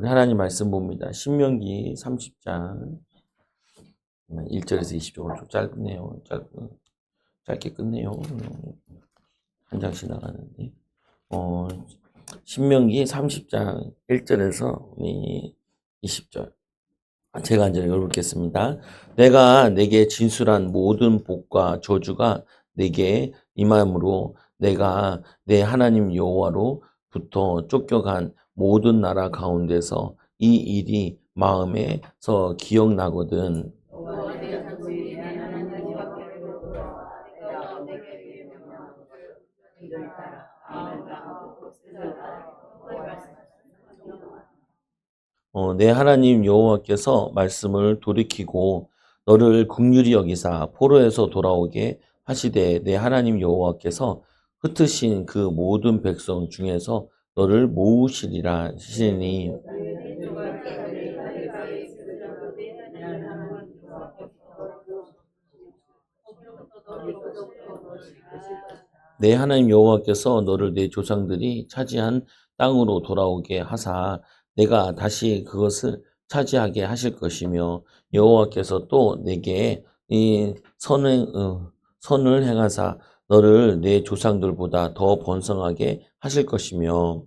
우리 하나님 말씀 봅니다. 신명기 30장 1절에서 20절. 좀 짧네요. 짧게 끝내요. 한 장씩 나가는데. 신명기 30장 1절에서 20절. 제가 한절 읽어보겠습니다. 내가 내게 진술한 모든 복과 저주가 내게 임함으로 내가 내 하나님 여호와로부터 쫓겨간 모든 나라 가운데서 이 일이 마음에서 기억나거든. 내 하나님 여호와께서 말씀을 돌이키고 너를 긍휼히 여기사 포로에서 돌아오게 하시되 내 하나님 여호와께서 흩으신 그 모든 백성 중에서 너를 모으시리라 하시니 내 하나님 여호와께서 너를 내 조상들이 차지한 땅으로 돌아오게 하사 내가 다시 그것을 차지하게 하실 것이며 여호와께서 또 내게 이 선을 행하사 너를 내 조상들보다 더 번성하게 하실 것이며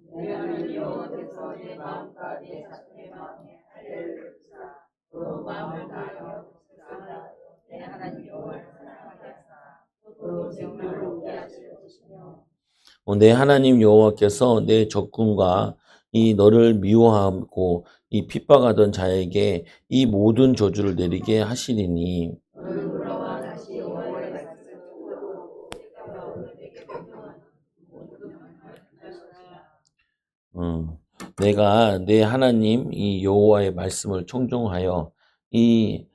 내 하나님 여호와께서 내 적군과 이 너를 미워하고 이 핍박하던 자에게 이 모든 저주를 내리게 하시리니 내가 내 하나님 이 여호와의 말씀을 청종하여 이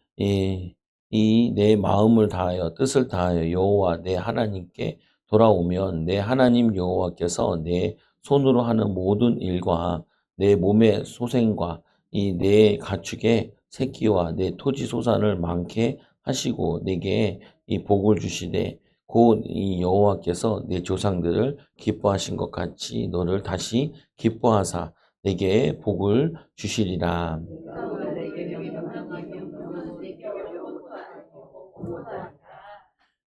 내 마음을 다하여 뜻을 다하여 여호와 내 하나님께 돌아오면 내 하나님 여호와께서 내 손으로 하는 모든 일과 내 몸의 소생과 이 내 가축의 새끼와 내 토지 소산을 많게 하시고 내게 이 복을 주시되 곧 이 여호와께서 내 조상들을 기뻐하신 것 같이 너를 다시 기뻐하사 내게 복을 주시리라.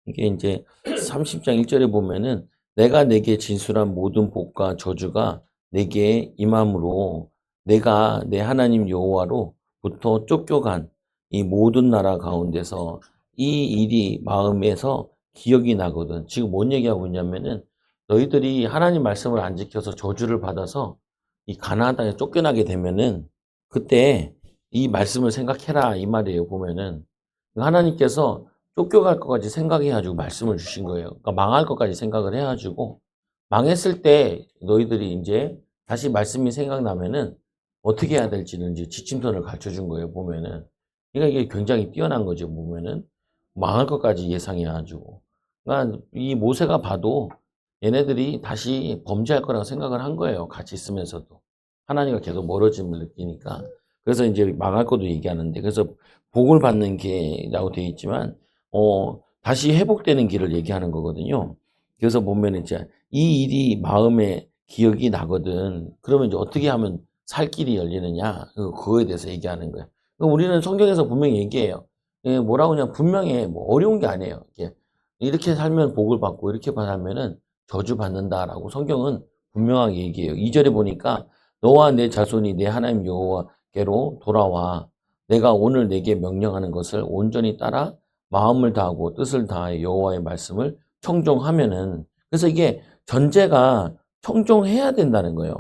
이게 이제 30장 1절에 보면은 내가 내게 진술한 모든 복과 저주가 내게 임함으로 내가 내 하나님 여호와로부터 쫓겨간 이 모든 나라 가운데서 이 일이 마음에서 기억이 나거든. 지금 뭔 얘기하고 있냐면은 너희들이 하나님 말씀을 안 지켜서 저주를 받아서 이 가나안 땅에 쫓겨나게 되면은 그때 이 말씀을 생각해라 이 말이에요. 보면은 하나님께서 쫓겨갈 것까지 생각해가지고 말씀을 주신 거예요. 그러니까 망할 것까지 생각을 해가지고 망했을 때 너희들이 이제 다시 말씀이 생각나면은 어떻게 해야 될지는 이제 지침선을 가르쳐 준 거예요. 보면은 그러니까 이게 굉장히 뛰어난 거죠. 보면은 망할 것까지 예상해가지고 그러니까 이 모세가 봐도 얘네들이 다시 범죄할 거라고 생각을 한 거예요. 같이 있으면서도 하나님과 계속 멀어짐을 느끼니까 그래서 이제 망할 것도 얘기하는데 그래서 복을 받는 게라고 되어 있지만 다시 회복되는 길을 얘기하는 거거든요. 그래서 보면 이제 이 일이 마음에 기억이 나거든. 그러면 이제 어떻게 하면 살 길이 열리느냐? 그거에 대해서 얘기하는 거예요. 우리는 성경에서 분명히 얘기해요. 뭐라고 그냥 분명히 뭐 어려운 게 아니에요. 이렇게 살면 복을 받고 이렇게 살면은 저주 받는다라고 성경은 분명하게 얘기해요. 2절에 보니까 너와 내 자손이 내 하나님 여호와께로 돌아와 내가 오늘 내게 명령하는 것을 온전히 따라 마음을 다하고 뜻을 다하여 여호와의 말씀을 청종하면은 그래서 이게 전제가 청종해야 된다는 거예요.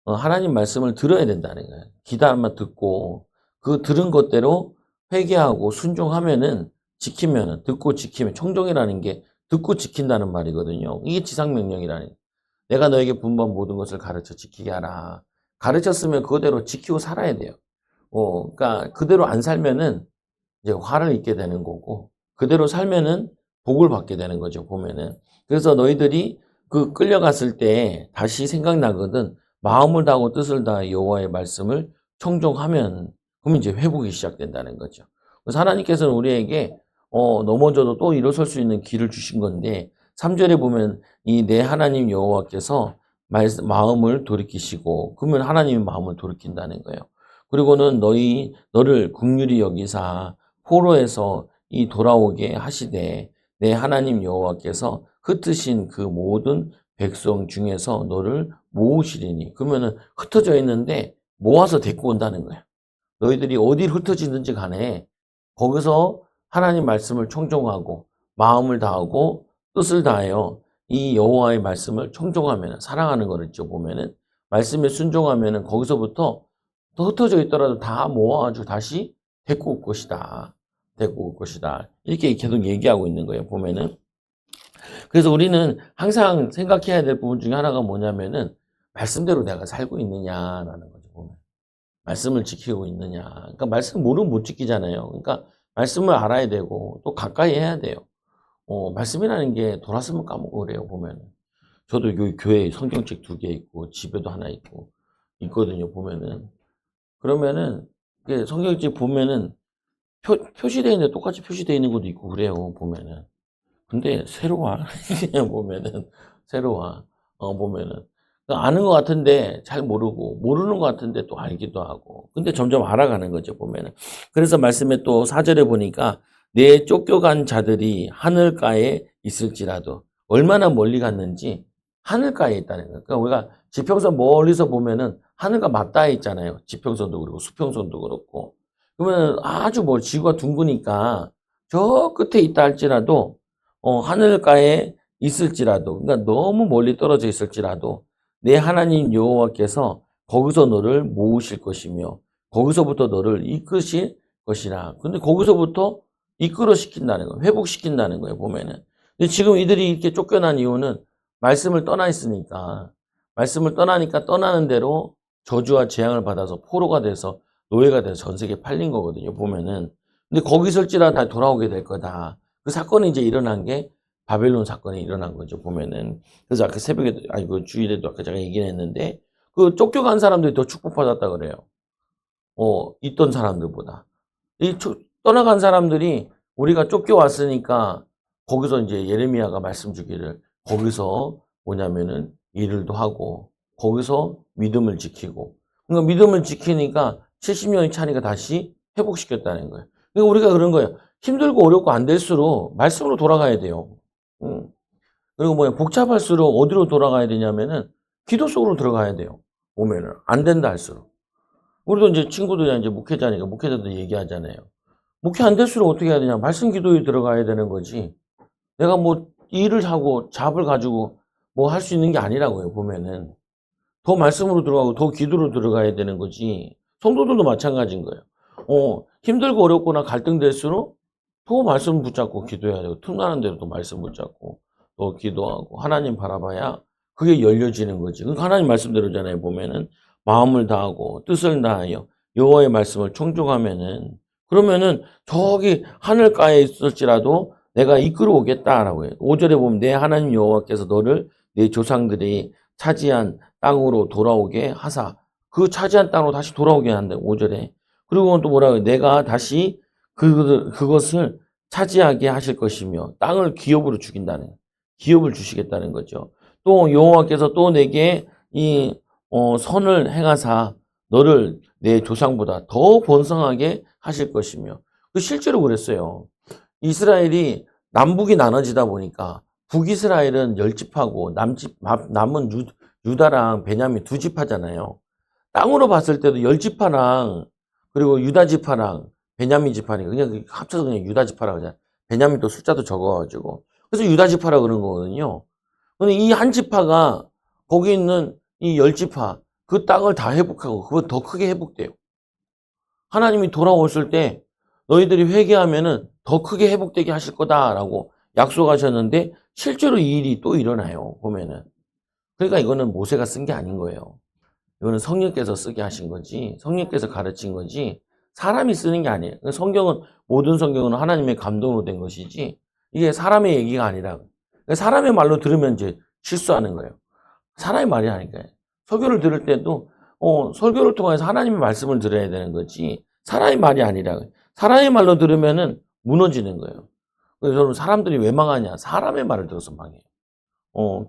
하나님 말씀을 들어야 된다는 거예요. 기다만 듣고 그 들은 것대로 회개하고 순종하면은 지키면은 듣고 지키면 청종이라는 게 듣고 지킨다는 말이거든요. 이게 지상명령이라는 거예요. 내가 너에게 분부한 모든 것을 가르쳐 지키게 하라. 가르쳤으면 그대로 지키고 살아야 돼요. 그러니까 그대로 안 살면은 이제 화를 입게 되는 거고 그대로 살면은 복을 받게 되는 거죠. 보면은 그래서 너희들이 그 끌려갔을 때 다시 생각나거든. 마음을 다하고 뜻을 다해 여호와의 말씀을 청종하면 그러면 이제 회복이 시작된다는 거죠. 그래서 하나님께서는 우리에게 넘어져도 또 일어설 수 있는 길을 주신 건데 3절에 보면 이 내 하나님 여호와께서 마음을 돌이키시고, 그러면 하나님의 마음을 돌이킨다는 거예요. 그리고는 너를 긍휼히 여기사 포로에서 이 돌아오게 하시되 내 하나님 여호와께서 흩으신 그 모든 백성 중에서 너를 모으시리니. 그러면은 흩어져 있는데 모아서 데리고 온다는 거예요. 너희들이 어디를 흩어지든지 간에 거기서 하나님 말씀을 청종하고 마음을 다하고 뜻을 다하여 이 여호와의 말씀을 청종하면, 사랑하는 거를 있죠. 보면은 말씀에 순종하면은 거기서부터 더 흩어져 있더라도 다 모아가지고 다시 데리고 올 것이다. 데리고 올 것이다. 이렇게 계속 얘기하고 있는 거예요. 보면은. 그래서 우리는 항상 생각해야 될 부분 중에 하나가 뭐냐면은 말씀대로 내가 살고 있느냐라는 거죠. 보면. 말씀을 지키고 있느냐. 그러니까 말씀 모르면 못 지키잖아요. 그러니까 말씀을 알아야 되고 또 가까이 해야 돼요. 말씀이라는 게 돌아서면 까먹고 그래요. 보면은. 저도 여기 교회에 성경책 2개 있고 집에도 하나 있고 있거든요. 보면은. 그러면은 성경책 보면은 표시되어 있는데 똑같이 표시되어 있는 것도 있고 그래요. 보면은. 근데 새로 와. 그냥 보면은 새로 와. 보면은 그러니까 아는 것 같은데 잘 모르고, 모르는 것 같은데 또 알기도 하고. 근데 점점 알아가는 거죠. 보면은. 그래서 말씀에 또 4절에 보니까 내 쫓겨간 자들이 하늘가에 있을지라도, 얼마나 멀리 갔는지 하늘가에 있다는 거예요. 그러니까 우리가 지평선 멀리서 보면은 하늘과 맞닿아 있잖아요. 지평선도 그렇고 수평선도 그렇고. 그러면 아주 지구가 둥그니까 저 끝에 있다 할지라도 하늘가에 있을지라도, 그러니까 너무 멀리 떨어져 있을지라도 내 하나님 여호와께서 거기서 너를 모으실 것이며 거기서부터 너를 이끄실 것이라. 근데 거기서부터 이끌어 시킨다는 거예요. 회복시킨다는 거예요. 보면은. 근데 지금 이들이 이렇게 쫓겨난 이유는 말씀을 떠나 있으니까, 말씀을 떠나니까 떠나는 대로 저주와 재앙을 받아서 포로가 돼서 노예가 돼서 전 세계에 팔린 거거든요. 보면은. 근데 거기 있을지라도 다 돌아오게 될 거다. 그 사건이 이제 일어난 게 바벨론 사건이 일어난 거죠. 보면은. 그래서 아까 새벽에, 그 주일에도 아까 제가 얘기를 했는데, 그 쫓겨간 사람들이 더 축복받았다 그래요. 있던 사람들보다. 떠나간 사람들이 우리가 쫓겨왔으니까 거기서 이제 예레미야가 말씀 주기를, 거기서 뭐냐면은 일을도 하고 거기서 믿음을 지키고, 그러니까 믿음을 지키니까 70년이 차니까 다시 회복시켰다는 거예요. 그러니까 우리가 그런 거예요. 힘들고 어렵고 안 될수록 말씀으로 돌아가야 돼요. 그리고 복잡할수록 어디로 돌아가야 되냐면은 기도 속으로 들어가야 돼요. 보면은 안 된다 할수록. 우리도 이제 친구들이랑 이제 목회자니까 목회자도 얘기하잖아요. 목회 안 될수록 어떻게 해야 되냐? 말씀 기도에 들어가야 되는 거지. 내가 일을 하고 잡을 가지고 할 수 있는 게 아니라고요. 보면은 더 말씀으로 들어가고 더 기도로 들어가야 되는 거지. 성도들도 마찬가지인 거예요. 힘들고 어렵거나 갈등될수록 더 말씀 붙잡고 기도해야 되고, 틈나는 대로 또 말씀 붙잡고 또 기도하고 하나님 바라봐야 그게 열려지는 거지. 그러니까 하나님 말씀대로잖아요. 보면은 마음을 다하고 뜻을 다하여 여호와의 말씀을 청종하면은, 그러면은 저기 하늘가에 있을지라도 내가 이끌어 오겠다라고 해요. 5절에 보면 내 하나님 여호와께서 너를 내 조상들이 차지한 땅으로 돌아오게 하사, 그 차지한 땅으로 다시 돌아오게 한다. 5절에. 그리고 또 뭐라고 해요? 내가 다시 그것을 차지하게 하실 것이며 땅을 기업으로 주긴다는, 기업을 주시겠다는 거죠. 또 여호와께서 또 내게 선을 행하사 너를 내 조상보다 더 번성하게 하실 것이며, 실제로 그랬어요. 이스라엘이 남북이 나눠지다 보니까 북이스라엘은 10집하고 남은 유다랑 베냐민 2집하잖아요. 땅으로 봤을 때도 10지파랑 그리고 유다 지파랑 베냐민 지파니까 그냥 합쳐서 그냥 유다 지파라고 하잖아요. 베냐민 또 숫자도 적어가지고. 그래서 유다 지파라고 그런 거거든요. 근데 이 한 지파가 거기 있는 이 10지파, 그 땅을 다 회복하고 그거 더 크게 회복돼요. 하나님이 돌아오실 때 너희들이 회개하면은 더 크게 회복되게 하실 거다라고 약속하셨는데 실제로 이 일이 또 일어나요. 보면은. 그러니까 이거는 모세가 쓴 게 아닌 거예요. 이거는 성령께서 쓰게 하신 거지, 성령께서 가르친 거지, 사람이 쓰는 게 아니에요. 성경은, 모든 성경은 하나님의 감동으로 된 것이지 이게 사람의 얘기가 아니라, 사람의 말로 들으면 이제 실수하는 거예요. 사람의 말이 아니까요. 설교를 들을 때도 설교를 통해서 하나님의 말씀을 들어야 되는 거지 사람의 말이 아니라, 사람의 말로 들으면은 무너지는 거예요. 그래서 저는 사람들이 왜 망하냐? 사람의 말을 들어서 망해요.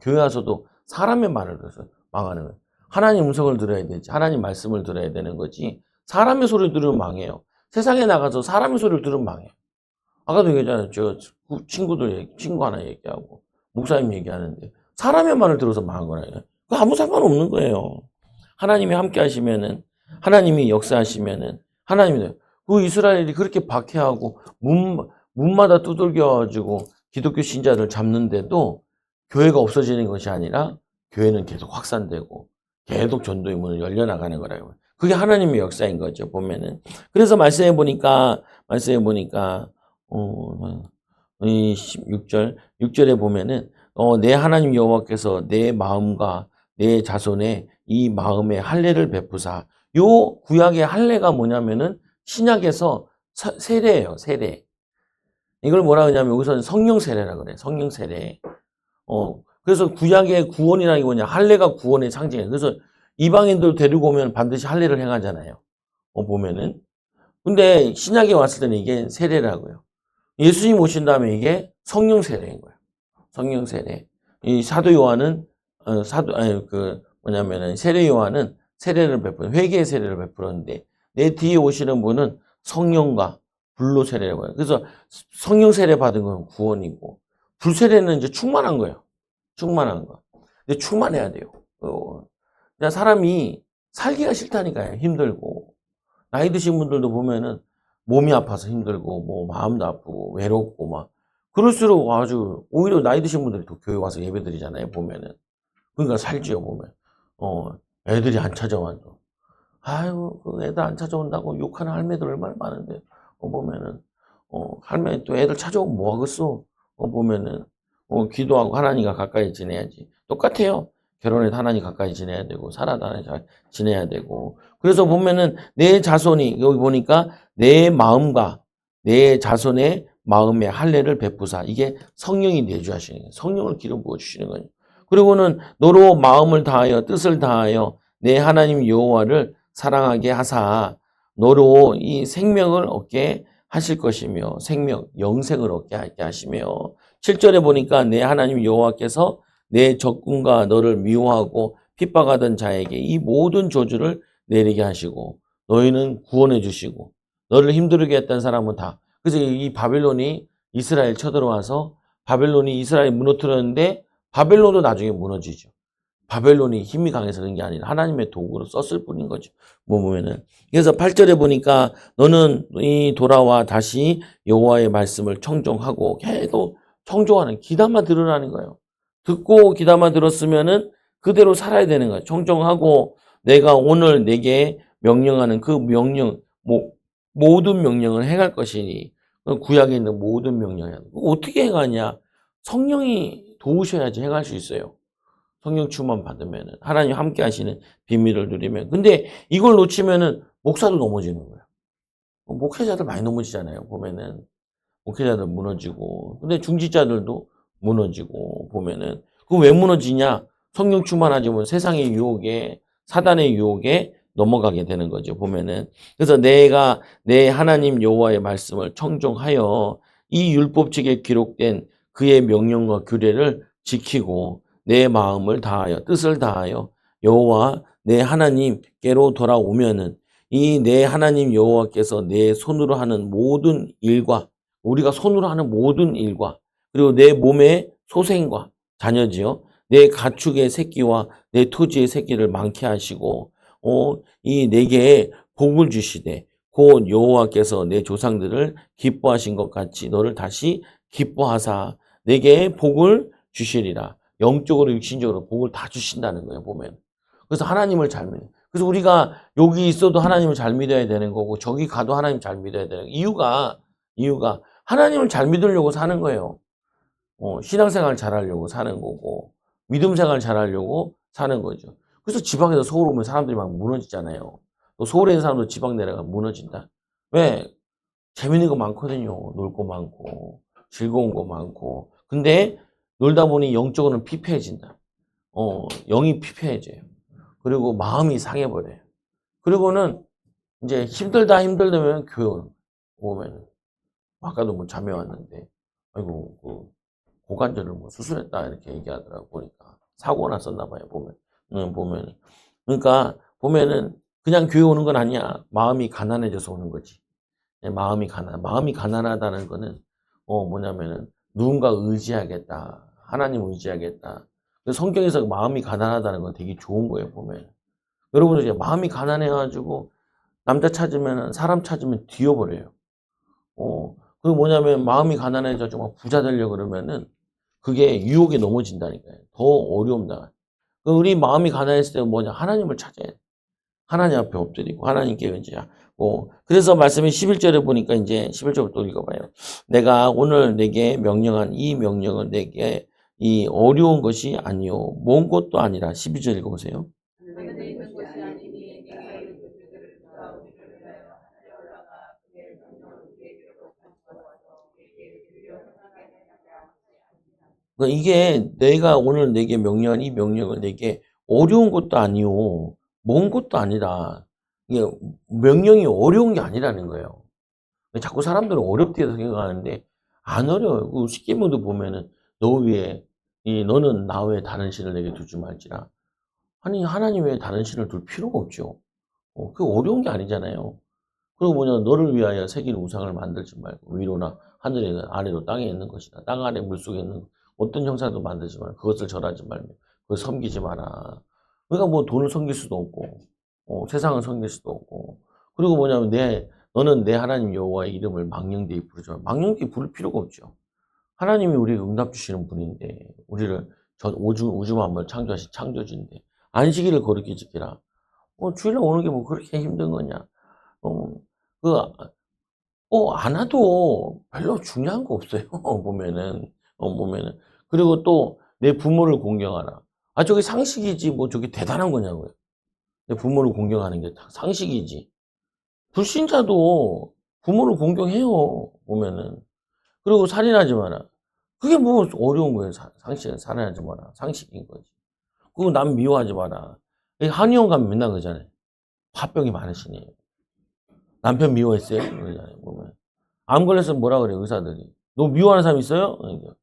교회 와서도 사람의 말을 들어서 망하는 거예요. 하나님 음성을 들어야 되지. 하나님 말씀을 들어야 되는 거지. 사람의 소리를 들으면 망해요. 세상에 나가서 사람의 소리를 들으면 망해요. 아까도 얘기했잖아요. 저 친구 하나 얘기하고, 목사님 얘기하는데, 사람의 말을 들어서 망한 거라요. 그 아무 상관없는 거예요. 하나님이 함께 하시면은, 하나님이 역사하시면은, 하나님이, 그 이스라엘이 그렇게 박해하고, 문마다 두들겨가지고, 기독교 신자를 잡는데도, 교회가 없어지는 것이 아니라, 교회는 계속 확산되고, 계속 전도의 문을 열려나가는 거라고요. 그게 하나님의 역사인 거죠, 보면은. 그래서 말씀해 보니까, 이 6절에 보면은, 내 하나님 여호와께서 내 마음과 내 자손의 이 마음에 할례를 베푸사. 요 구약의 할례가 뭐냐면은 신약에서 세례예요, 세례. 이걸 뭐라 그러냐면 여기서는 성령 세례라 그래, 성령 세례. 그래서 구약의 구원이라는 게 뭐냐, 할례가 구원의 상징이에요. 그래서 이방인들 데리고 오면 반드시 할례를 행하잖아요. 보면은. 근데 신약에 왔을 때는 이게 세례라고요. 예수님 오신 다음에 이게 성령 세례인 거예요. 성령 세례. 이 사도 요한은 뭐냐면은 세례 요한은 세례를 회개의 세례를 베풀었는데 내 뒤에 오시는 분은 성령과 불로 세례라고 해요. 그래서 성령 세례 받은 건 구원이고 불 세례는 이제 충만한 거예요. 충만한 거. 근데 충만해야 돼요. 그냥 사람이 살기가 싫다니까요. 힘들고. 나이 드신 분들도 보면은 몸이 아파서 힘들고, 뭐, 마음도 아프고, 외롭고, 막. 그럴수록 아주, 오히려 나이 드신 분들이 또 교회 와서 예배 드리잖아요, 보면은. 그러니까 살지요, 보면. 애들이 안 찾아와도. 아이고, 그 애들 안 찾아온다고 욕하는 할매들 얼마나 많은데, 보면은. 할매 또 애들 찾아오면 뭐 하겠어? 보면은. 기도하고 하나님과 가까이 지내야지. 똑같아요. 결혼해서 하나님 가까이 지내야 되고, 살아도 하나님 잘 지내야 되고. 그래서 보면은 내 자손이, 여기 보니까 내 마음과 내 자손의 마음에 할례를 베푸사. 이게 성령이 내주하시는 거예요. 성령을 기름 부어주시는 거예요. 그리고는 너로 마음을 다하여 뜻을 다하여 내 하나님 여호와를 사랑하게 하사 너로 이 생명을 얻게 하실 것이며 생명, 영생을 얻게 하게 하시며 7절에 보니까 내 하나님 여호와께서 내 적군과 너를 미워하고 핍박하던 자에게 이 모든 저주를 내리게 하시고 너희는 구원해 주시고 너를 힘들게 했던 사람은 다. 그래서 이 바벨론이 이스라엘 쳐들어와서 바벨론이 이스라엘 무너뜨렸는데 바벨론도 나중에 무너지죠. 바벨론이 힘이 강해서 그런 게 아니라 하나님의 도구로 썼을 뿐인 거죠. 뭐 보면은. 그래서 8절에 보니까 너는 이 돌아와 다시 여호와의 말씀을 청종하고 계속 청종하는 귀담아 들으라는 거예요. 듣고 귀담아 들었으면은 그대로 살아야 되는 거예요. 청종하고 내가 오늘 내게 명령하는 그 명령, 모든 명령을 행할 것이니 구약에 있는 모든 명령을 어떻게 행하냐? 성령이 도우셔야지 행할 수 있어요. 성령 충만 받으면 하나님 함께 하시는 비밀을 누리면. 근데 이걸 놓치면은 목사도 넘어지는 거예요. 목회자들 많이 넘어지잖아요. 보면은 목회자들 무너지고. 근데 중지자들도 무너지고 보면은 그 왜 무너지냐? 성령 충만하지 못 세상의 유혹에 사단의 유혹에 넘어가게 되는 거죠. 보면은 그래서 내가 내 하나님 여호와의 말씀을 청종하여 이 율법책에 기록된 그의 명령과 규례를 지키고 내 마음을 다하여 뜻을 다하여 여호와 내 하나님께로 돌아오면은 이 내 하나님 여호와께서 내 손으로 하는 모든 일과 우리가 손으로 하는 모든 일과 그리고 내 몸의 소생과 자녀지요. 내 가축의 새끼와 내 토지의 새끼를 많게 하시고 이 내게 복을 주시되 곧 여호와께서 내 조상들을 기뻐하신 것 같이 너를 다시 기뻐하사 내게 복을 주시리라. 영적으로 육신적으로 복을 다 주신다는 거예요. 보면. 그래서 하나님을 잘 믿어요. 그래서 우리가 여기 있어도 하나님을 잘 믿어야 되는 거고 저기 가도 하나님 잘 믿어야 되는 이유가 하나님을 잘 믿으려고 사는 거예요. 신앙생활 잘하려고 사는 거고 믿음생활 잘하려고 사는 거죠. 그래서 지방에서 서울 오면 사람들이 막 무너지잖아요. 또 서울에 있는 사람도 지방 내려가 무너진다. 왜? 재밌는 거 많거든요. 놀 거 많고 즐거운 거 많고. 근데 놀다 보니 영적으로는 피폐해진다. 영이 피폐해져요. 그리고 마음이 상해버려요. 그리고는 이제 힘들다면 교회 오면 아까도 뭐 잠이 왔는데 아이고 고관절을 뭐 수술했다 이렇게 얘기하더라고 보니까 사고가 났었나 봐요 보면 보면은. 그러니까 보면은 그냥 교회 오는 건 아니야. 마음이 가난해져서 오는 거지. 마음이 가난하다는 거는 뭐냐면은 누군가 의지하겠다. 하나님 의지하겠다. 그 성경에서 마음이 가난하다는 건 되게 좋은 거예요, 보면. 여러분들 이제 마음이 가난해가지고 남자 찾으면 사람 찾으면 뒤어버려요. 그 뭐냐면 마음이 가난해져서 막 부자 되려고 그러면은 그게 유혹에 넘어진다니까요. 더 어려움 당해. 우리 마음이 가난했을 때 뭐냐? 하나님을 찾아야 돼. 하나님 앞에 엎드리고 하나님께 이제 그래서 말씀이 11절에 보니까 이제 11절부터 읽어봐요. 내가 오늘 내게 명령한 이 명령은 내게 이 어려운 것이 아니요 먼 것도 아니라 12절 읽어보세요. 그러니까 이게 내가 오늘 내게 명령한 이 명령은 내게 어려운 것도 아니요 먼 것도 아니라 이게 명령이 어려운 게 아니라는 거예요. 자꾸 사람들은 어렵게 생각하는데 안 어려워요. 그 십계명도 보면은 너 위에 너는 나 외에 다른 신을 내게 두지 말지라. 아니 하나님 외에 다른 신을 둘 필요가 없죠. 그 어려운 게 아니잖아요. 그리고 뭐냐 너를 위하여 새긴 우상을 만들지 말고 위로나 하늘에 아래로 땅에 있는 것이다. 땅 아래 물속에 있는 어떤 형상도 만들지 말고 그것을 절하지 말며 그걸 섬기지 마라. 그러니까 뭐 돈을 섬길 수도 없고 세상을 섬길 수도 없고 그리고 뭐냐면 너는 내 하나님 여호와의 이름을 망령되이 부르지 마. 망령되이 부를 필요가 없죠. 하나님이 우리에게 응답 주시는 분인데 우리를 우주 만물 창조하신 창조주인데 안식일을 거룩히 지키라. 주일날 오는 게 뭐 그렇게 힘든 거냐? 어, 그, 안 와도 별로 중요한 거 없어요. 보면은. 그리고 또 내 부모를 공경하라. 저게 상식이지, 뭐 저게 대단한 거냐고요. 내 부모를 공경하는 게 상식이지. 불신자도 부모를 공경해요. 보면은. 그리고 살인하지 마라. 그게 뭐 어려운 거예요. 상식은 살인하지 마라. 상식인 거지. 그리고 남 미워하지 마라. 한의원 가면 맨날 그러잖아요. 화병이 많으시네. 남편 미워했어요? 그러잖아요. 보면. 암 걸려서 뭐라 그래요, 의사들이. 너 미워하는 사람 있어요? 그러니까.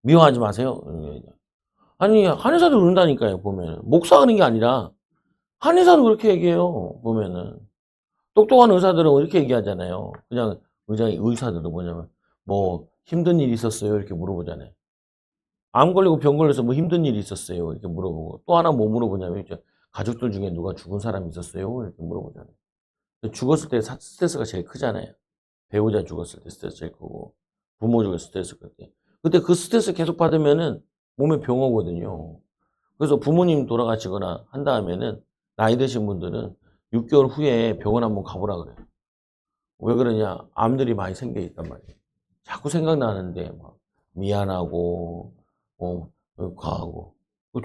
미워하지 마세요. 그러니까. 아니, 한의사도 그런다니까요, 보면. 목사가 그런 게 아니라, 한의사도 그렇게 얘기해요, 보면은. 똑똑한 의사들은 이렇게 얘기하잖아요. 그냥, 의사들은 뭐냐면, 뭐, 힘든 일 있었어요? 이렇게 물어보잖아요. 암 걸리고 병 걸려서 뭐 힘든 일이 있었어요? 이렇게 물어보고. 또 하나 뭐 물어보냐면, 이제 가족들 중에 누가 죽은 사람이 있었어요? 이렇게 물어보잖아요. 죽었을 때 스트레스가 제일 크잖아요. 배우자 죽었을 때 스트레스 제일 크고, 부모 죽었을 때 스트레스 그때. 그때 그 스트레스 계속 받으면은 몸에 병 오거든요. 그래서 부모님 돌아가시거나 한 다음에는 나이 드신 분들은 6개월 후에 병원 한번 가보라 그래요. 왜 그러냐? 암들이 많이 생겨 있단 말이에요. 자꾸 생각나는데 막 미안하고 가하고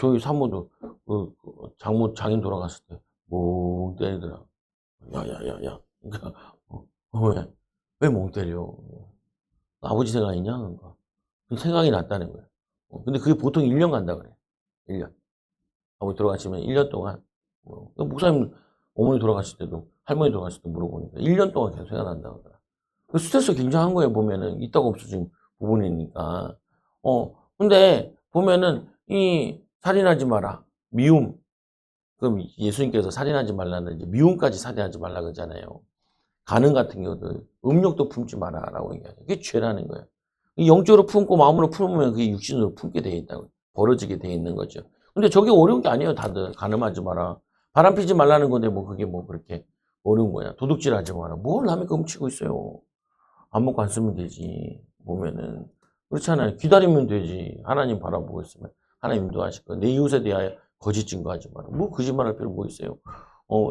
저희 사모도 장인 돌아갔을 때 멍 때리더라. 야야야야. 그러니까 왜 멍 때려? 아버지 생각이냐? 그러니까. 생각이 났다는 거예요. 근데 그게 보통 1년 간다 그래. 1년. 아버지 돌아가시면 1년 동안. 목사님 어머니 돌아가실 때도 할머니 돌아가실 때 물어보니까 1년 동안 계속 생각난다 그러더라. 그 스트레스 굉장한 거예요. 보면은 있다가 없어진 부분이니까. 근데 보면은 이 살인하지 마라. 미움. 그럼 예수님께서 살인하지 말라는 이제 미움까지 살인하지 말라 그러잖아요. 간음 같은 경우도 음욕도 품지 마라라고 얘기하죠. 그게 죄라는 거예요. 영적으로 품고 마음으로 품으면 그게 육신으로 품게 되어 있다고 벌어지게 되어 있는 거죠. 근데 저게 어려운 게 아니에요. 다들 간음하지 마라. 바람 피지 말라는 건데 뭐 그게 뭐 그렇게 어려운 거야. 도둑질 하지 마라. 뭘 남의 거 훔치고 있어요. 안 먹고 안 쓰면 되지. 보면은 그렇잖아요. 기다리면 되지. 하나님 바라보고 있으면 하나님 인도하실 거야. 내 이웃에 대하여 거짓 증거하지 마라. 뭐 거짓말할 필요 뭐 있어요.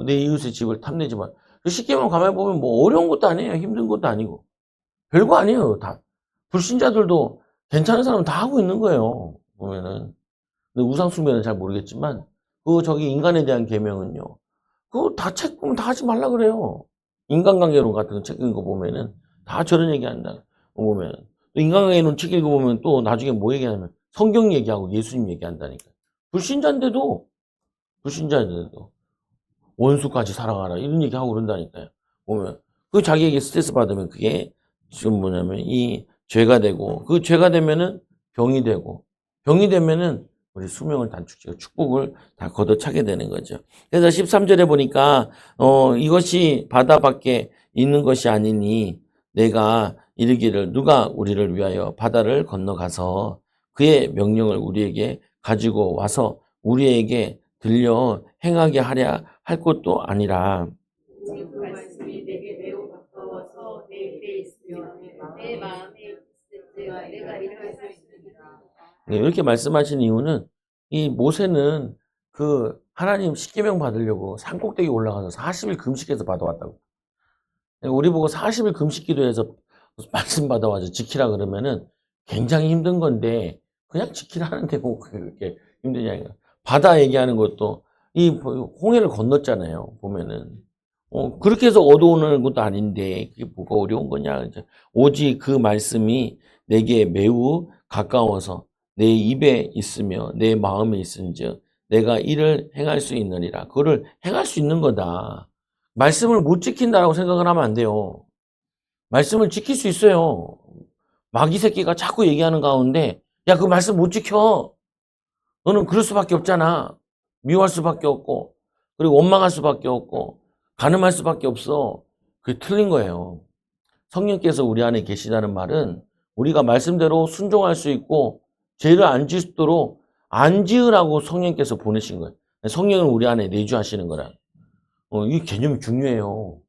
내 이웃의 집을 탐내지 마라. 쉽게만 가만히 보면 뭐 어려운 것도 아니에요. 힘든 것도 아니고. 별거 아니에요. 다. 불신자들도 괜찮은 사람은 다 하고 있는 거예요. 보면은. 근데 우상숭배는 잘 모르겠지만, 저기 인간에 대한 계명은요. 그거 다 책 보면 다 하지 말라 그래요. 인간관계론 같은 거 책 읽은 거 보면은 다 저런 얘기 한다. 보면. 인간관계론 책 읽어보면 또 나중에 뭐 얘기하냐면 성경 얘기하고 예수님 얘기한다니까. 불신자인데도, 불신자인데도 원수까지 사랑하라. 이런 얘기하고 그런다니까요. 보면. 그 자기에게 스트레스 받으면 그게 지금 뭐냐면 이 죄가 되고 그 죄가 되면은 병이 되고 병이 되면은 우리 수명을 단축시키고 축복을 다 걷어차게 되는 거죠. 그래서 13절에 보니까 이것이 바다 밖에 있는 것이 아니니 내가 이르기를 누가 우리를 위하여 바다를 건너가서 그의 명령을 우리에게 가지고 와서 우리에게 들려 행하게 하랴 할 것도 아니라. 지금 그 말씀이 내게 매우 가까워서 내 입에 있으며 내 마음에 있을지어다 내가 이를 수 있느니라. 네, 이렇게 말씀하신 이유는 이 모세는 그 하나님 십계명 받으려고 산꼭대기 올라가서 40일 금식해서 받아왔다고. 우리 보고 40일 금식 기도해서 말씀 받아와서 지키라 그러면은 굉장히 힘든 건데 그냥 지키라는데 뭐 그렇게 힘드냐. 바다 얘기하는 것도 이 홍해를 건넜잖아요. 보면은. 그렇게 해서 얻어오는 것도 아닌데 그게 뭐가 어려운 거냐. 오직 그 말씀이 내게 매우 가까워서 내 입에 있으며 내 마음에 있은즉 내가 이를 행할 수 있느니라. 그거를 행할 수 있는 거다. 말씀을 못 지킨다라고 생각을 하면 안 돼요. 말씀을 지킬 수 있어요. 마귀 새끼가 자꾸 얘기하는 가운데 야, 그 말씀 못 지켜. 너는 그럴 수밖에 없잖아. 미워할 수밖에 없고 그리고 원망할 수밖에 없고 가늠할 수밖에 없어. 그게 틀린 거예요. 성령께서 우리 안에 계시다는 말은 우리가 말씀대로 순종할 수 있고 죄를 안 짓도록 안 지으라고 성령께서 보내신 거예요. 성령은 우리 안에 내주하시는 거라. 이 개념이 중요해요.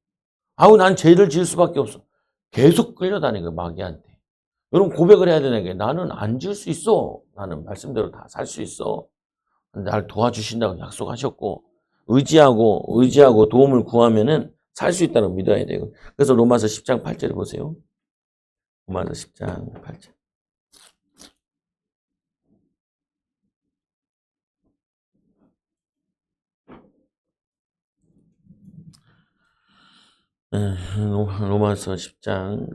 아우, 난 죄를 지을 수밖에 없어. 계속 끌려다니는 거예요, 마귀한테. 여러분 고백을 해야 되는 게 나는 안 지을 수 있어. 나는 말씀대로 다 살 수 있어. 날 도와주신다고 약속하셨고 의지하고 도움을 구하면은 살 수 있다고 믿어야 돼요. 그래서 로마서 10장 8절에 보세요. 로마서 10장 8절. 로마서 10장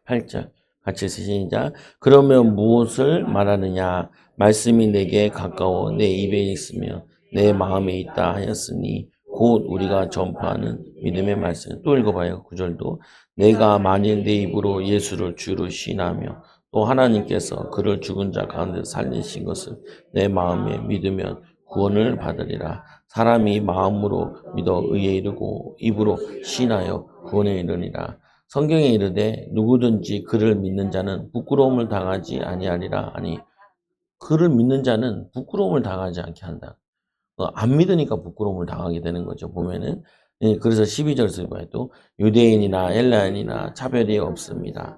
8절 같이 시작. 그러면 무엇을 말하느냐? 말씀이 내게 가까워 내 입에 있으며 내 마음에 있다 하였으니 곧 우리가 전파하는 믿음의 말씀. 또 읽어봐요. 9절도. 내가 만일 내 입으로 예수를 주로 시인하며 또 하나님께서 그를 죽은 자 가운데 살리신 것을 내 마음에 믿으면 구원을 받으리라. 사람이 마음으로 믿어 의에 이르고 입으로 시인하여 구원에 이르니라. 성경에 이르되 누구든지 그를 믿는 자는 부끄러움을 당하지 아니하리라 하니 그를 믿는 자는 부끄러움을 당하지 않게 한다. 안 믿으니까 부끄러움을 당하게 되는 거죠. 보면은 그래서 12절에서 봐요. 또 유대인이나 헬라인이나 차별이 없습니다.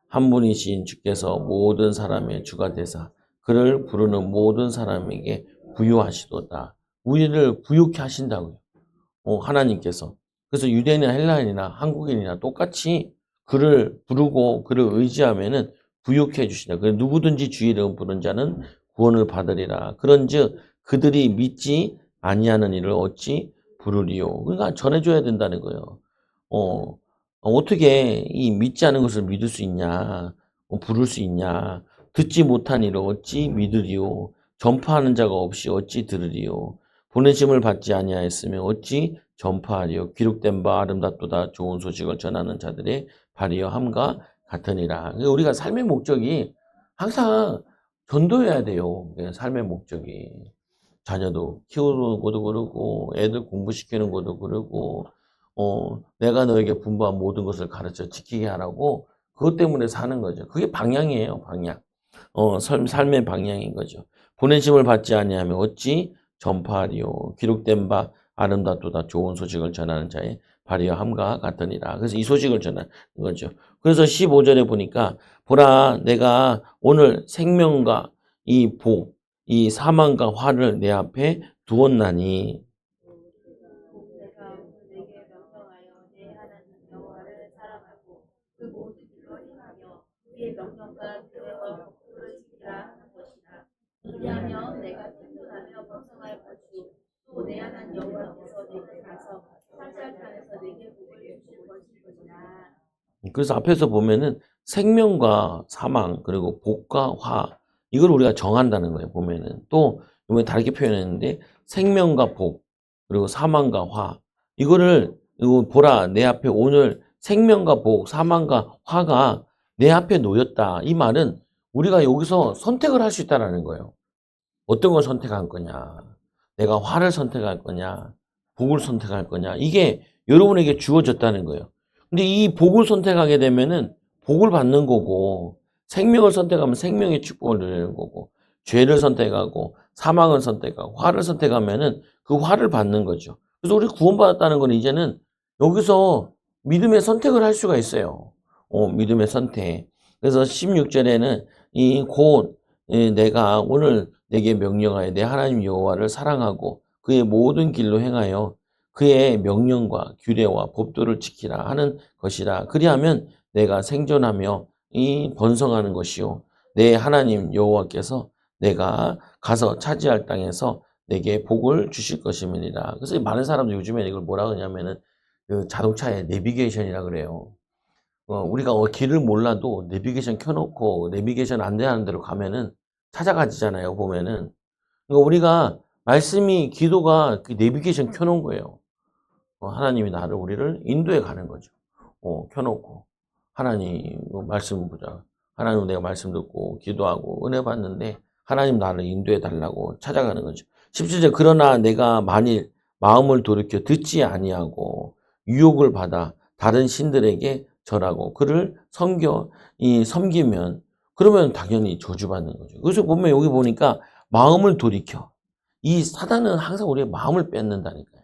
한 분이신 주께서 모든 사람의 주가 되사 그를 부르는 모든 사람에게 부유하시도다. 우리를 부유케 하신다고요. 하나님께서. 그래서 유대인이나 헬라인이나 한국인이나 똑같이 그를 부르고 그를 의지하면은 부유케 해주신다. 그 누구든지 주 이름 부른 자는 구원을 받으리라. 그런즉 그들이 믿지 아니하는 일을 어찌 부르리요. 그러니까 전해줘야 된다는 거예요. 어떻게 이 믿지 않은 것을 믿을 수 있냐? 부를 수 있냐? 듣지 못한 일을 어찌 믿으리요? 전파하는 자가 없이 어찌 들으리요? 보내심을 받지 아니하였으면 어찌 전파하리요? 기록된 바 아름답도다 좋은 소식을 전하는 자들의 발이여 함과 같으니라. 우리가 삶의 목적이 항상 전도해야 돼요. 삶의 목적이. 자녀도 키우는 것도 그러고 애들 공부시키는 것도 그러고 내가 너에게 분부한 모든 것을 가르쳐 지키게 하라고 그것 때문에 사는 거죠. 그게 방향이에요. 방향. 삶의 방향인 거죠. 보내심을 받지 아니하면 어찌 전파하리요. 기록된 바 아름답도다 좋은 소식을 전하는 자의 발이여 함과 같으니라. 그래서 이 소식을 전하는 거죠. 그래서 15절에 보니까 보라 내가 오늘 생명과 이 복, 이 사망과 화를 내 앞에 두었나니. 내가 내게 명령하여 내 하나님 여호와를 사랑하고 그 모든 일로 행하며 그의 명령과 규례와 법도를 지키라 하는 것이다. 왜냐하면 내가 생존하며 번성할 것이요 또 내 하나님 여호와께서 내게 가서 살살탄에서 내게 복을 주실 것이니라. 그래서 앞에서 보면은 생명과 사망 그리고 복과 화 이걸 우리가 정한다는 거예요. 보면은 또 이번에 다르게 표현했는데 생명과 복 그리고 사망과 화 이거 보라 내 앞에 오늘 생명과 복 사망과 화가 내 앞에 놓였다. 이 말은 우리가 여기서 선택을 할 수 있다는 거예요. 어떤 걸 선택할 거냐. 내가 화를 선택할 거냐. 복을 선택할 거냐. 이게 여러분에게 주어졌다는 거예요. 근데 이 복을 선택하게 되면은 복을 받는 거고, 생명을 선택하면 생명의 축복을 누리는 거고, 죄를 선택하고, 사망을 선택하고, 화를 선택하면은 그 화를 받는 거죠. 그래서 우리 구원받았다는 건 이제는 여기서 믿음의 선택을 할 수가 있어요. 믿음의 선택. 그래서 16절에는 내가 오늘 내게 명령하여 내 하나님 여호와를 사랑하고 그의 모든 길로 행하여 그의 명령과 규례와 법도를 지키라 하는 것이라. 그리하면 내가 생존하며 번성하는 것이요 내 하나님 여호와께서 내가 가서 차지할 땅에서 내게 복을 주실 것임이니라. 그래서 많은 사람들이 요즘에 이걸 뭐라 그러냐면은 그 자동차에 내비게이션이라 그래요. 우리가 길을 몰라도 내비게이션 켜놓고 내비게이션 안내하는 대로 가면은 찾아가지잖아요, 보면은. 그러니까 우리가 기도가 그 내비게이션 켜놓은 거예요. 하나님이 우리를 인도해 가는 거죠. 켜놓고. 하나님, 말씀 보자. 하나님 내가 말씀 듣고 기도하고 은혜 받는데 하나님 나를 인도해 달라고 찾아가는 거죠. 17절, 그러나 내가 만일 마음을 돌이켜 듣지 아니하고 유혹을 받아 다른 신들에게 절하고 그를 섬기면 그러면 당연히 저주받는 거죠. 그래서 보면 여기 보니까 마음을 돌이켜. 이 사단은 항상 우리의 마음을 뺏는다니까요.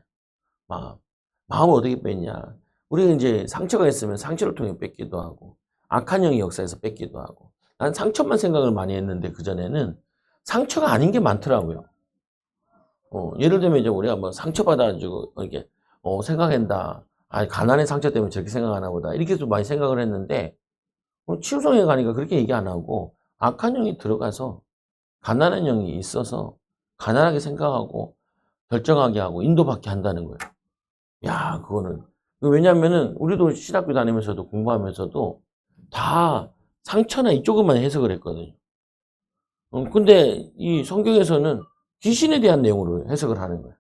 마음을 어떻게 뺐냐. 우리가 이제 상처가 있으면 상처를 통해 뺏기도 하고, 악한 영의 역사에서 뺏기도 하고. 난 상처만 생각을 많이 했는데, 그전에는 상처가 아닌 게 많더라고요. 예를 들면 이제 우리가 뭐 상처받아가지고, 이렇게, 생각한다. 가난의 상처 때문에 저렇게 생각하나 보다. 이렇게 좀 많이 생각을 했는데, 치유성에 가니까 그렇게 얘기 안 하고, 악한 영이 들어가서, 가난한 영이 있어서, 가난하게 생각하고, 결정하게 하고, 인도받게 한다는 거예요. 야, 그거는. 왜냐면은, 우리도 신학교 다니면서도 공부하면서도 다 상처나 이쪽으로만 해석을 했거든요. 근데 이 성경에서는 귀신에 대한 내용으로 해석을 하는 거예요.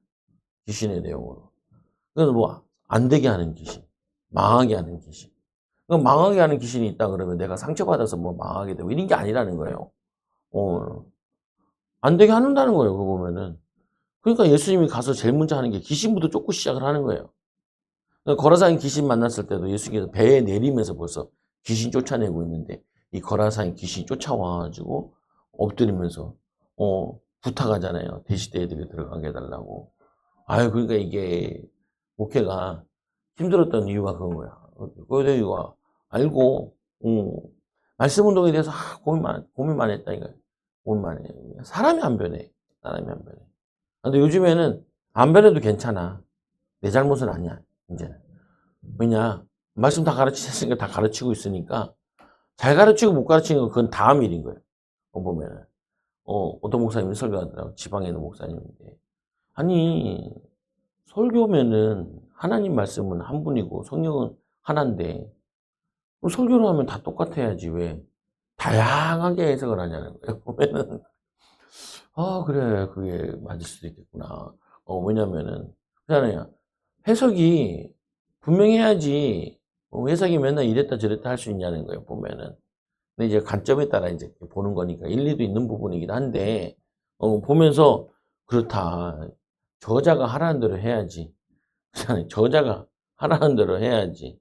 귀신의 내용으로. 그래서 뭐, 안 되게 하는 귀신, 망하게 하는 귀신. 그럼 망하게 하는 귀신이 있다 그러면 내가 상처받아서 뭐 망하게 되고 이런 게 아니라는 거예요. 안 되게 한다는 거예요, 그거 보면은. 그러니까 예수님이 가서 제일 먼저 하는 게 귀신부터 쫓고 시작을 하는 거예요. 거라사인 귀신 만났을 때도 예수께서 배에 내리면서 벌써 귀신 쫓아내고 있는데 이 거라사인 귀신이 쫓아와가지고 엎드리면서 부탁하잖아요. 대시대 애들이 들어가게 해달라고. 그러니까 이게 목회가 힘들었던 이유가 그런 거야. 그거에 이유가 알고 말씀 운동에 대해서 고민만 했다 이거야. 고민만 해. 사람이 안 변해. 사람이 안 변해. 근데 요즘에는 안 변해도 괜찮아. 내 잘못은 아니야. 이제는. 왜냐, 말씀 다 가르치셨으니까 다 가르치고 있으니까, 잘 가르치고 못 가르치는 건 그건 다음 일인 거예요. 보면은. 어떤 목사님이 설교하더라고. 지방에 있는 목사님인데. 아니, 설교면은 하나님 말씀은 한 분이고 성령은 하나인데, 설교를 하면 다 똑같아야지. 왜? 다양하게 해석을 하냐는 거예요. 보면은. 그래. 그게 맞을 수도 있겠구나. 왜냐면은, 그렇잖아요. 해석이 분명히 해야지 해석이 맨날 이랬다 저랬다 할 수 있냐는 거예요, 보면은. 근데 이제 관점에 따라 이제 보는 거니까 일리도 있는 부분이긴 한데, 보면서 그렇다. 저자가 하라는 대로 해야지. 저자가 하라는 대로 해야지.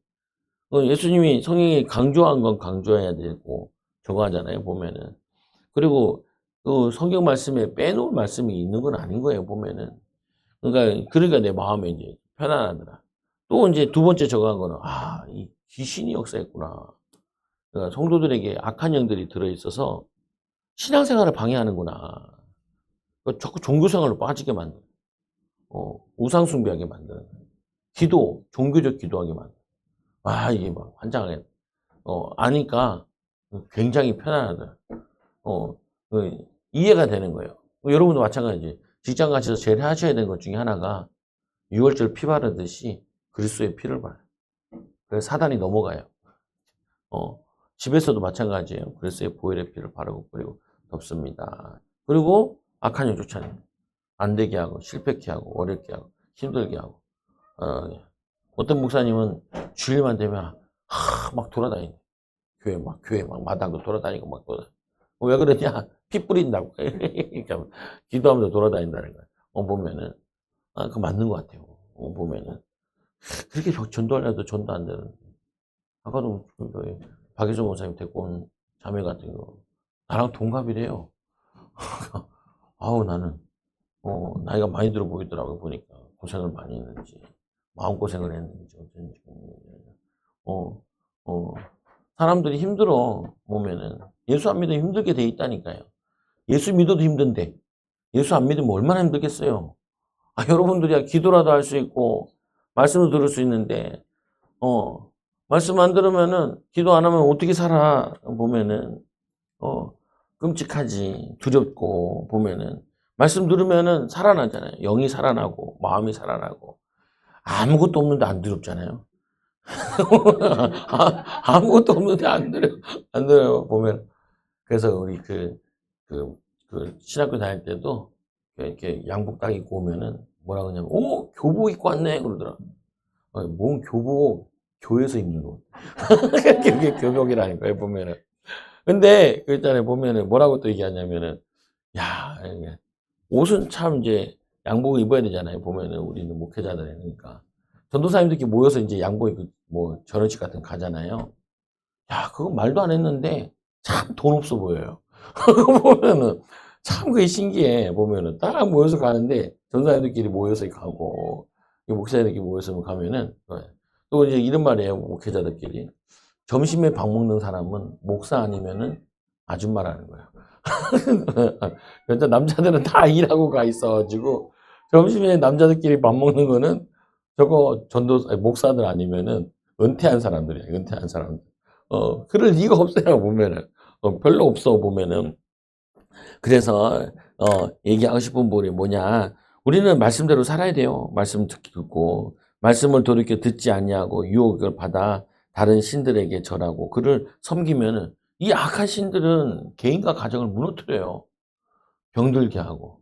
예수님이 성경에 강조한 건 강조해야 되고, 저거 하잖아요, 보면은. 그리고 그 성경 말씀에 빼놓을 말씀이 있는 건 아닌 거예요, 보면은. 그러니까 내 마음에 이제 편안하더라. 또 이제 두 번째 적어한 거는, 이 귀신이 역사했구나. 그러니까 성도들에게 악한 영들이 들어있어서 신앙생활을 방해하는구나. 자꾸 종교생활로 빠지게 만드는, 우상숭배하게 만드는, 종교적 기도하게 만드는. 이게 막 환장하게, 아니까 굉장히 편안하더라. 이해가 되는 거예요. 여러분도 마찬가지지. 직장 가셔서 제일 하셔야 되는 것 중에 하나가 6월절 피 바르듯이 그리스도의 피를 바르요. 그래서 사단이 넘어가요. 집에서도 마찬가지예요. 그리스도의 보혈의 피를 바르고 뿌리고 덮습니다. 그리고 악한 영 쫓아내요. 안 되게 하고 실패케 하고 어렵게 하고 힘들게 하고. 어떤 목사님은 주일만 되면 막 돌아다니네. 교회 막 마당도 돌아다니고 막 돌아다니고. 왜 그러냐? 피 뿌린다고. 그러니까 기도하면서 돌아다닌다는 거야. 보면은. 그거 맞는 것 같아요. 보면은. 그렇게 전도하려도 전도 안 되는. 아까도 저희 박예정 목사님 데리고 온 자매 같은 거. 나랑 동갑이래요. 아우, 나는, 나이가 많이 들어 보이더라고요. 보니까. 고생을 많이 했는지. 마음고생을 했는지. 어쩐지. 어, 어. 사람들이 힘들어. 보면은. 예수 안 믿으면 힘들게 돼 있다니까요. 예수 믿어도 힘든데. 예수 안 믿으면 얼마나 힘들겠어요. 여러분들이야 기도라도 할 수 있고, 말씀을 들을 수 있는데, 말씀 안 들으면은, 기도 안 하면 어떻게 살아? 보면은, 어, 끔찍하지. 두렵고, 보면은. 말씀 들으면은 살아나잖아요. 영이 살아나고, 마음이 살아나고. 아무것도 없는데 안 두렵잖아요. 아무것도 없는데 안 두려워. 안 두려워, 보면. 그래서 우리 신학교 다닐 때도 이렇게 양복 딱 입고 오면은 뭐라 그러냐면, 교복 입고 왔네. 그러더라. 뭔 교복, 교회에서 입는 옷. 그게 교복이라는 거예요, 보면은. 근데, 그 있잖아요, 보면은 뭐라고 또 얘기하냐면은, 야, 이게 옷은 참 이제 양복을 입어야 되잖아요, 보면은 우리는 목회자들이니까. 전도사님들끼리 모여서 이제 양복 입고 뭐 결혼식 같은 거 가잖아요. 야, 그거 말도 안 했는데 참 돈 없어 보여요. 그거 보면은 참 그게 신기해. 보면은 딱 모여서 가는데 전사님들끼리 모여서 가고 목사님들끼리 모여서 가면은 또 이제 이런 말이에요. 목회자들끼리 점심에 밥 먹는 사람은 목사 아니면은 아줌마라는 거예요. 그러니까 남자들은 다 일하고 가 있어가지고 점심에 남자들끼리 밥 먹는 거는 저거 목사들 아니면은 은퇴한 사람들이야. 은퇴한 사람들. 그럴 리가 없어요, 보면은. 별로 없어, 보면은. 그래서, 얘기하고 싶은 부분이 뭐냐. 우리는 말씀대로 살아야 돼요. 말씀 듣고. 말씀을 돌이켜 듣지 아니하고 유혹을 받아 다른 신들에게 절하고 그를 섬기면은 이 악한 신들은 개인과 가정을 무너뜨려요. 병들게 하고,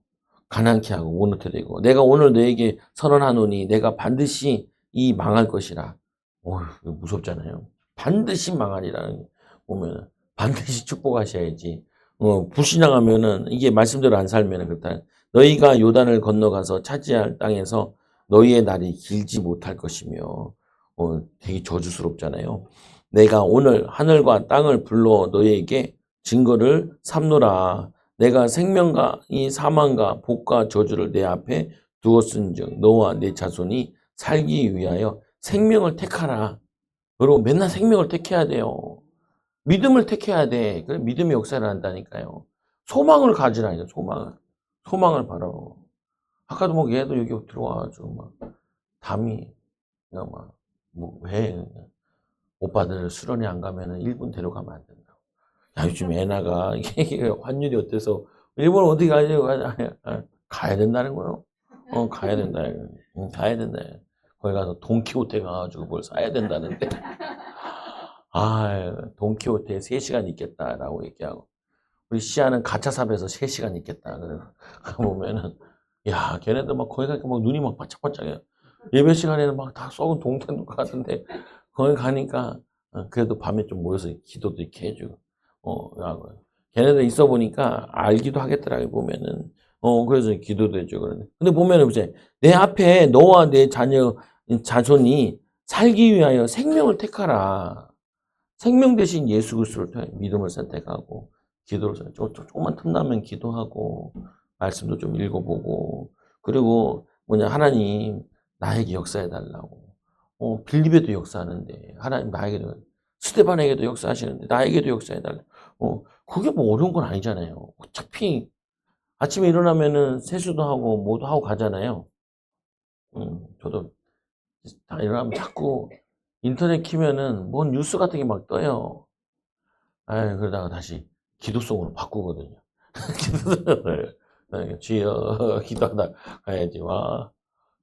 가난케 하고, 무너뜨리고. 내가 오늘 너에게 선언하노니 내가 반드시 이 망할 것이라. 이거 무섭잖아요. 반드시 망하리라는 보면은 반드시 축복하셔야지. 불신앙하면은 이게 말씀대로 안 살면은 그렇다. 너희가 요단을 건너가서 차지할 땅에서 너희의 날이 길지 못할 것이며, 되게 저주스럽잖아요. 내가 오늘 하늘과 땅을 불러 너희에게 증거를 삼노라. 내가 생명과 이 사망과 복과 저주를 내 앞에 두었은즉 너와 내 자손이 살기 위하여 생명을 택하라. 여러분 맨날 생명을 택해야 돼요. 믿음을 택해야 돼. 그래 믿음의 역사를 한다니까요. 소망을 가지라니까 소망을. 소망을 바라. 아까도 뭐 얘도 여기 들어와가지고 막 담이 그냥 왜 오빠들 수련회 안 가면은 일본 데려가면 안 된다. 야, 요즘 애나가 이게 환율이 어때서 일본 어디 가냐고 가야 된다는 거요. 가야 된다. 가야 된다. 거기 가서 돈키호테 가가지고 뭘 사야 된다는데. 돈키호테 3시간 있겠다라고 얘기하고. 우리 시아는 가차삽에서 3시간 있겠다. 그래서 보면은, 야, 걔네들 막 거기 가니까 막 눈이 막 반짝반짝해요. 예배 시간에는 막 다 썩은 동태인 것 같은데, 거기 가니까, 그래도 밤에 좀 모여서 기도도 이렇게 해주고, 걔네들 있어 보니까 알기도 하겠더라고, 보면은. 그래서 기도도 해주고 그러네. 근데 보면은 이제 내 앞에 너와 내 자손이 살기 위하여 생명을 택하라. 생명 대신 예수 그리스도를 통해 믿음을 선택하고 기도를 조금만 틈나면 기도하고 말씀도 좀 읽어보고 그리고 하나님 나에게 역사해 달라고. 빌립에도 역사하는데 하나님 나에게도 스테반에게도 역사하시는데 나에게도 역사해 달라고. 그게 뭐 어려운 건 아니잖아요. 어차피 아침에 일어나면은 세수도 하고 뭐도 하고 가잖아요. 저도 다 일어나면 자꾸 인터넷 키면은 뭔 뉴스 같은 게 막 떠요. 그러다가 다시 기도송으로 바꾸거든요. 주여 기도하다 가야지. 와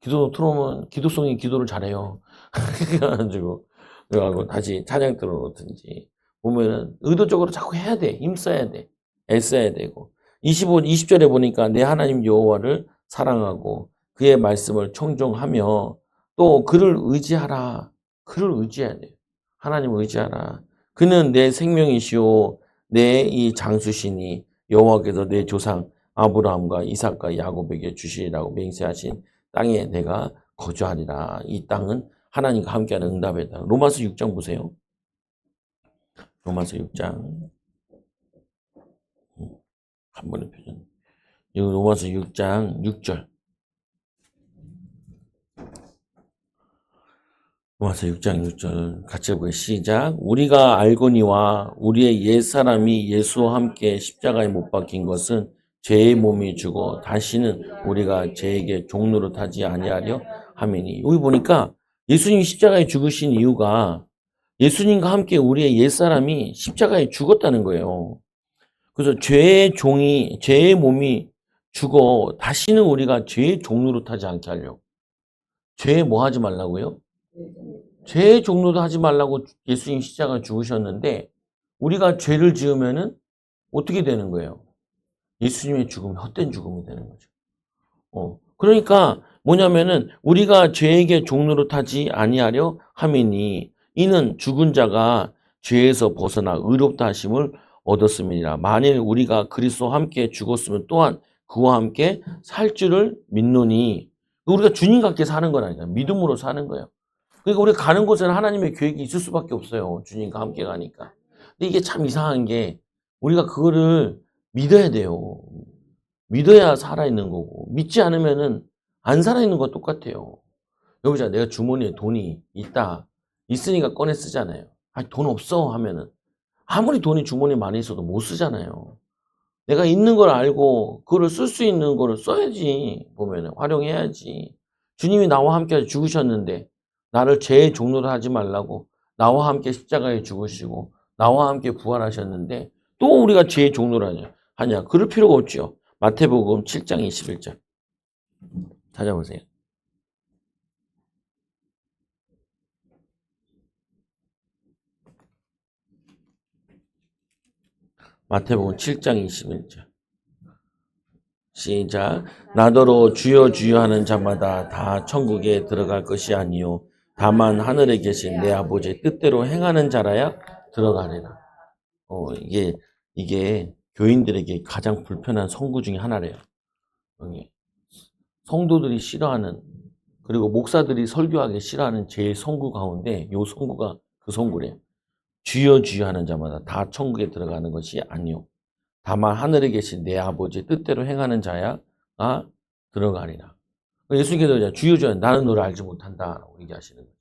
기도 틀어놓으면 기도송이 기도를 잘해요. 그래가지고 다시 찬양 틀어놓든지 보면은 의도적으로 자꾸 해야 돼. 힘써야 돼. 애써야 되고 20절에 보니까 내 하나님 여호와를 사랑하고 그의 말씀을 청종하며 또 그를 의지하라. 그를 의지해야 돼. 하나님을 의지하라. 그는 내 생명이시오. 내 이 장수신이 여호와께서 내 조상 아브라함과 이삭과 야곱에게 주시리라고 맹세하신 땅에 내가 거주하리라. 이 땅은 하나님과 함께하는 응답의 땅. 로마서 6장 보세요. 로마서 6장. 한 번의 표현. 이거 로마서 6장 6절. 로마서 6장 6절 같이 해보게요. 시작. 우리가 알거니와 우리의 옛사람이 예수와 함께 십자가에 못 박힌 것은 죄의 몸이 죽어 다시는 우리가 죄에게 종로로 타지 아니하려 함이니. 여기 보니까 예수님이 십자가에 죽으신 이유가 예수님과 함께 우리의 옛사람이 십자가에 죽었다는 거예요. 그래서 죄의 몸이 죽어 다시는 우리가 죄의 종로로 타지 않게 하려고. 죄 뭐 하지 말라고요? 죄의 종로도 하지 말라고 예수님 십자가에 죽으셨는데 우리가 죄를 지으면은 어떻게 되는 거예요? 예수님의 죽음이 헛된 죽음이 되는 거죠. 그러니까 뭐냐면은 우리가 죄에게 종로로 타지 아니하려 함이니 이는 죽은 자가 죄에서 벗어나 의롭다 하심을 얻었음이니라. 만일 우리가 그리스도와 함께 죽었으면 또한 그와 함께 살 줄을 믿노니 우리가 주님과 함께 사는 거라니까. 믿음으로 사는 거예요. 그러니까 우리가 가는 곳에는 하나님의 계획이 있을 수밖에 없어요. 주님과 함께 가니까. 근데 이게 참 이상한 게 우리가 그거를 믿어야 돼요. 믿어야 살아있는 거고 믿지 않으면은 안 살아있는 거 똑같아요. 여보자 내가 주머니에 돈이 있으니까 꺼내 쓰잖아요. 돈 없어 하면은 아무리 돈이 주머니에 많이 있어도 못 쓰잖아요. 내가 있는 걸 알고 그거를 쓸 수 있는 거를 써야지. 보면은 활용해야지. 주님이 나와 함께 죽으셨는데 나를 죄의 종로로 하지 말라고 나와 함께 십자가에 죽으시고 나와 함께 부활하셨는데 또 우리가 죄의 종로로 하냐? 그럴 필요가 없죠. 마태복음 7장 21절 찾아보세요. 마태복음 7장 21절 시작. 나더러 주여 주여 하는 자마다 다 천국에 들어갈 것이 아니요 다만 하늘에 계신 내 아버지의 뜻대로 행하는 자라야 들어가리라. 이게 교인들에게 가장 불편한 선구 중에 하나래요. 성도들이 싫어하는 그리고 목사들이 설교하기 싫어하는 제일 선구 가운데 요 선구가 그 선구래요. 주여 주여 하는 자마다 다 천국에 들어가는 것이 아니요 다만 하늘에 계신 내 아버지의 뜻대로 행하는 자야 들어가리라. 예수님께서 주여 주여 나는 너를 알지 못한다라고 얘기하시는 거예요.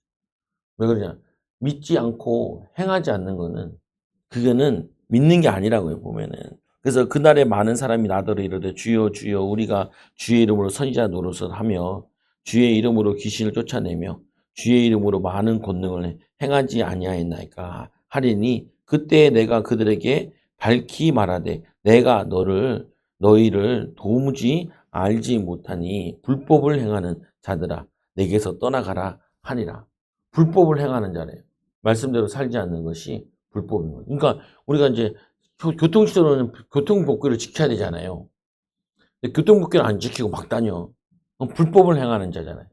왜 그러냐? 믿지 않고 행하지 않는 거는 그거는 믿는 게 아니라고요. 보면은. 그래서 그날에 많은 사람이 나더러 이르되 주여 주여 우리가 주의 이름으로 선지자 노릇을 하며 주의 이름으로 귀신을 쫓아내며 주의 이름으로 많은 권능을 행하지 아니하였나이까 하리니 그때 내가 그들에게 밝히 말하되 내가 너희를 도무지 알지 못하니 불법을 행하는 자들아 내게서 떠나가라 하니라. 불법을 행하는 자래요. 말씀대로 살지 않는 것이 불법인 거예요. 그러니까 우리가 이제 교통시설로는 교통법규를 지켜야 되잖아요. 근데 교통법규를 안 지키고 막 다녀. 그럼 불법을 행하는 자잖아요.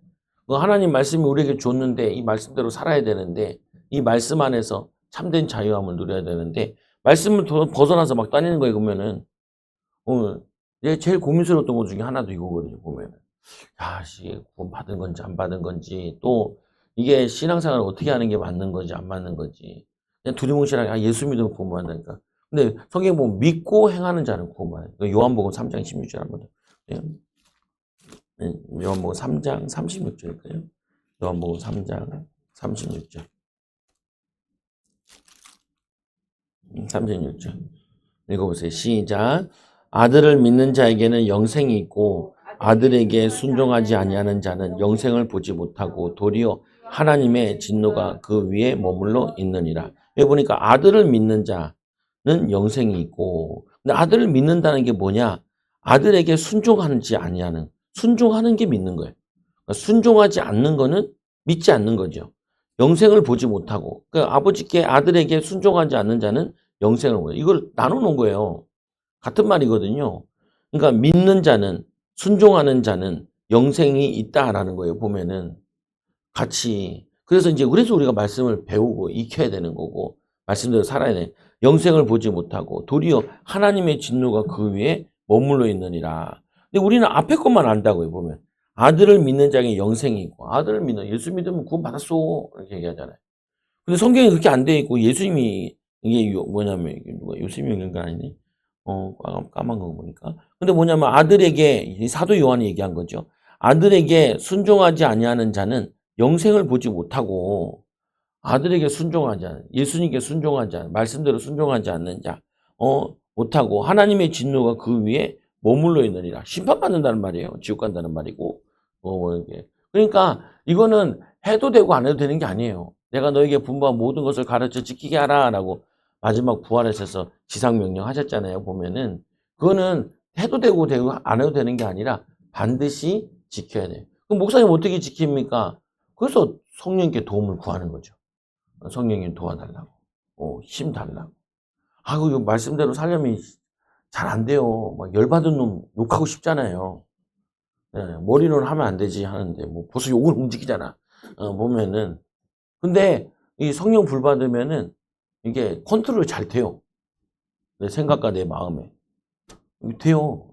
하나님 말씀이 우리에게 줬는데 이 말씀대로 살아야 되는데 이 말씀 안에서 참된 자유함을 누려야 되는데 말씀을 벗어나서 막 다니는 거예요. 그러면은 제일 고민스러웠던 것 중에 하나도 이거거든요. 보면은 구원 받은 건지 안 받은 건지 또 이게 신앙생활을 어떻게 하는 게 맞는 건지 안 맞는 건지 그냥 두리뭉실하게 예수 믿으면 구원 받는다니까. 근데 성경 보면 믿고 행하는 자는 구원 받아요. 요한복음 3장 16절 한번 더. 요한복음 3장 36절일까요? 요한복음 3장 36절. 36절. 읽어보세요. 시작. 아들을 믿는 자에게는 영생이 있고 아들에게 순종하지 아니하는 자는 영생을 보지 못하고 도리어 하나님의 진노가 그 위에 머물러 있느니라. 여기 보니까 아들을 믿는 자는 영생이 있고 근데 아들을 믿는다는 게 뭐냐? 아들에게 순종하는지 아니하는 순종하는 게 믿는 거예요. 그러니까 순종하지 않는 거는 믿지 않는 거죠. 영생을 보지 못하고 그러니까 아버지께 아들에게 순종하지 않는 자는 영생을 보여. 이걸 나눠놓은 거예요. 같은 말이거든요. 그러니까 믿는 자는 순종하는 자는 영생이 있다라는 거예요. 보면은 같이. 그래서 우리가 말씀을 배우고 익혀야 되는 거고 말씀대로 살아야 돼. 영생을 보지 못하고 도리어 하나님의 진노가 그 위에 머물러 있느니라. 근데 우리는 앞에 것만 안다고요, 보면. 아들을 믿는 자에게 영생이 있고, 아들을 믿는, 예수 믿으면 구원 받았어. 이렇게 얘기하잖아요. 근데 성경에 그렇게 안 돼 있고, 예수님이, 이게 뭐냐면, 이게 누가 예수님이 얘기한 거 아니니? 까만 거 보니까. 근데 뭐냐면 아들에게, 사도 요한이 얘기한 거죠. 아들에게 순종하지 아니하는 자는 영생을 보지 못하고, 아들에게 순종하지 않은, 예수님께 순종하지 않은, 말씀대로 순종하지 않는 자, 못하고 하나님의 진노가 그 위에 머물러 있느니라. 심판받는다는 말이에요. 지옥 간다는 말이고. 이게. 그러니까 이거는 해도 되고 안 해도 되는 게 아니에요. 내가 너에게 분부한 모든 것을 가르쳐 지키게 하라. 라고 마지막 부활하셔서 지상명령 하셨잖아요. 보면은. 그거는 해도 되고 안 해도 되는 게 아니라 반드시 지켜야 돼요. 그럼 목사님 어떻게 지킵니까? 그래서 성령님께 도움을 구하는 거죠. 성령님 도와달라고. 힘 달라고. 이거 말씀대로 살려면 잘 안 돼요. 막 열받은 놈 욕하고 싶잖아요. 예, 머리로는 하면 안 되지 하는데, 뭐, 벌써 욕을 움직이잖아. 보면은. 근데, 이 성령 불 받으면은, 이게 컨트롤이 잘 돼요. 내 생각과 내 마음에. 이게 돼요.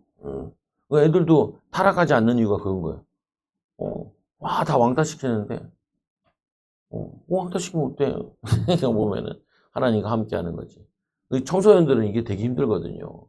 애들도 타락하지 않는 이유가 그런 거예요. 다 왕따 시키는데, 왕따 시키면 어때? 그러니까 보면은, 하나님과 함께 하는 거지. 청소년들은 이게 되게 힘들거든요.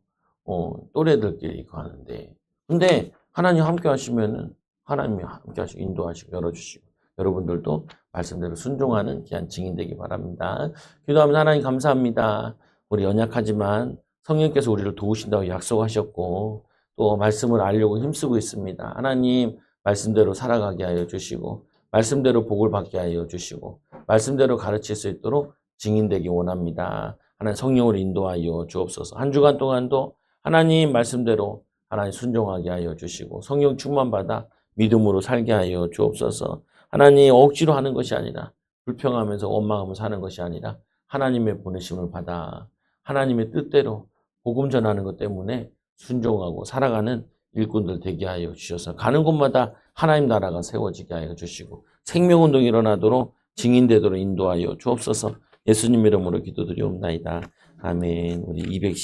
또래들끼리 이거 하는데. 근데 하나님 함께 하시면은 하나님이 함께 하시고 인도하시고 열어주시고 여러분들도 말씀대로 순종하는 귀한 증인 되기 바랍니다. 기도하면 하나님 감사합니다. 우리 연약하지만 성령께서 우리를 도우신다고 약속하셨고 또 말씀을 알려고 힘쓰고 있습니다. 하나님 말씀대로 살아가게 하여 주시고 말씀대로 복을 받게 하여 주시고 말씀대로 가르칠 수 있도록 증인되기 원합니다. 하나님 성령으로 인도하여 주옵소서. 한 주간 동안도 하나님 말씀대로 하나님 순종하게 하여 주시고 성령 충만 받아 믿음으로 살게 하여 주옵소서. 하나님 억지로 하는 것이 아니라 불평하면서 원망하면서 사는 것이 아니라 하나님의 보내심을 받아 하나님의 뜻대로 복음 전하는 것 때문에 순종하고 살아가는 일꾼들 되게 하여 주셔서 가는 곳마다 하나님 나라가 세워지게 하여 주시고 생명운동이 일어나도록 증인되도록 인도하여 주옵소서. 예수님 이름으로 기도드리옵나이다. 아멘. 우리 210